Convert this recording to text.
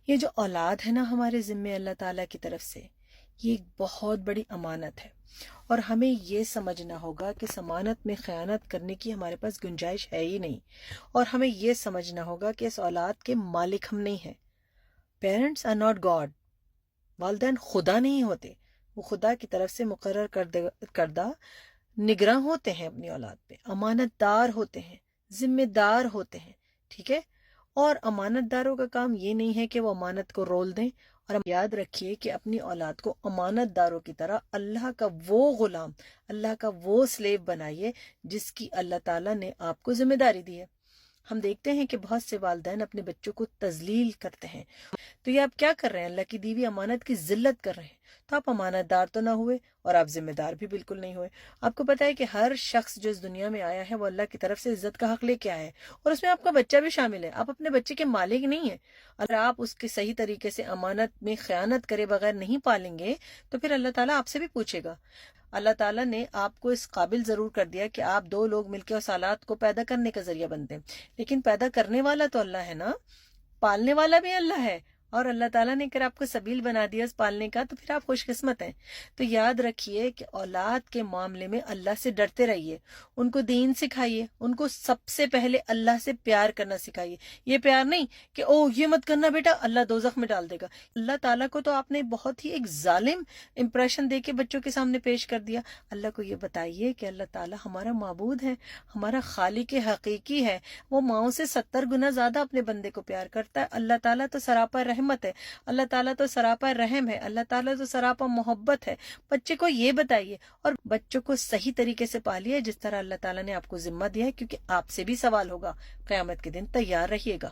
یہ جو اولاد ہے نا ہمارے ذمے اللہ تعالیٰ کی طرف سے، یہ ایک بہت بڑی امانت ہے، اور ہمیں یہ سمجھنا ہوگا کہ اس امانت میں خیانت کرنے کی ہمارے پاس گنجائش ہے ہی نہیں، اور ہمیں یہ سمجھنا ہوگا کہ اس اولاد کے مالک ہم نہیں ہیں۔ پیرنٹس آر ناٹ گاڈ، والدین خدا نہیں ہوتے، وہ خدا کی طرف سے مقرر کردہ نگراں ہوتے ہیں، اپنی اولاد پہ امانت دار ہوتے ہیں، ذمہ دار ہوتے ہیں، ٹھیک ہے؟ اور امانت داروں کا کام یہ نہیں ہے کہ وہ امانت کو رول دیں، اور یاد رکھیے کہ اپنی اولاد کو امانت داروں کی طرح اللہ کا وہ غلام، اللہ کا وہ سلیو بنائیے جس کی اللہ تعالیٰ نے آپ کو ذمہ داری دی ہے۔ ہم دیکھتے ہیں کہ بہت سے والدین اپنے بچوں کو تذلیل کرتے ہیں، تو یہ آپ کیا کر رہے ہیں؟ اللہ کی دی ہوئی امانت کی ذلت کر رہے ہیں۔ تو آپ امانت دار تو نہ ہوئے، اور آپ ذمہ دار بھی بالکل نہیں ہوئے۔ آپ کو پتا ہے کہ ہر شخص جو اس دنیا میں آیا ہے وہ اللہ کی طرف سے عزت کا حق لے کے آیا ہے، اور اس میں آپ کا بچہ بھی شامل ہے۔ آپ اپنے بچے کے مالک نہیں ہیں۔ اگر آپ اس کے صحیح طریقے سے امانت میں خیانت کرے بغیر نہیں پالیں گے تو پھر اللہ تعالیٰ آپ سے بھی پوچھے گا۔ اللہ تعالیٰ نے آپ کو اس قابل ضرور کر دیا کہ آپ دو لوگ مل کے اس اولاد کو پیدا کرنے کا ذریعہ بنتے ہیں، لیکن پیدا کرنے والا تو اللہ ہے نا، پالنے والا بھی اللہ ہے، اور اللہ تعالیٰ نے اگر آپ کو سبیل بنا دیا اس پالنے کا تو پھر آپ خوش قسمت ہیں۔ تو یاد رکھیے کہ اولاد کے معاملے میں اللہ سے ڈرتے رہیے، ان کو دین سکھائیے، ان کو سب سے پہلے اللہ سے پیار کرنا سکھائیے۔ یہ پیار نہیں کہ او یہ مت کرنا بیٹا، اللہ دوزخ میں ڈال دے گا۔ اللہ تعالیٰ کو تو آپ نے بہت ہی ایک ظالم امپریشن دے کے بچوں کے سامنے پیش کر دیا۔ اللہ کو یہ بتائیے کہ اللہ تعالیٰ ہمارا معبود ہے، ہمارا خالق حقیقی ہے، وہ ماؤں سے 70 گنا زیادہ اپنے بندے کو پیار کرتا ہے۔ اللہ تعالیٰ تو سراپا رحمت ہے، اللہ تعالیٰ تو سراپا رحم ہے، اللہ تعالیٰ تو سراپا محبت ہے۔ بچے کو یہ بتائیے، اور بچوں کو صحیح طریقے سے پالیے جس طرح اللہ تعالیٰ نے آپ کو ذمہ دیا ہے، کیونکہ آپ سے بھی سوال ہوگا قیامت کے دن، تیار رہیے گا۔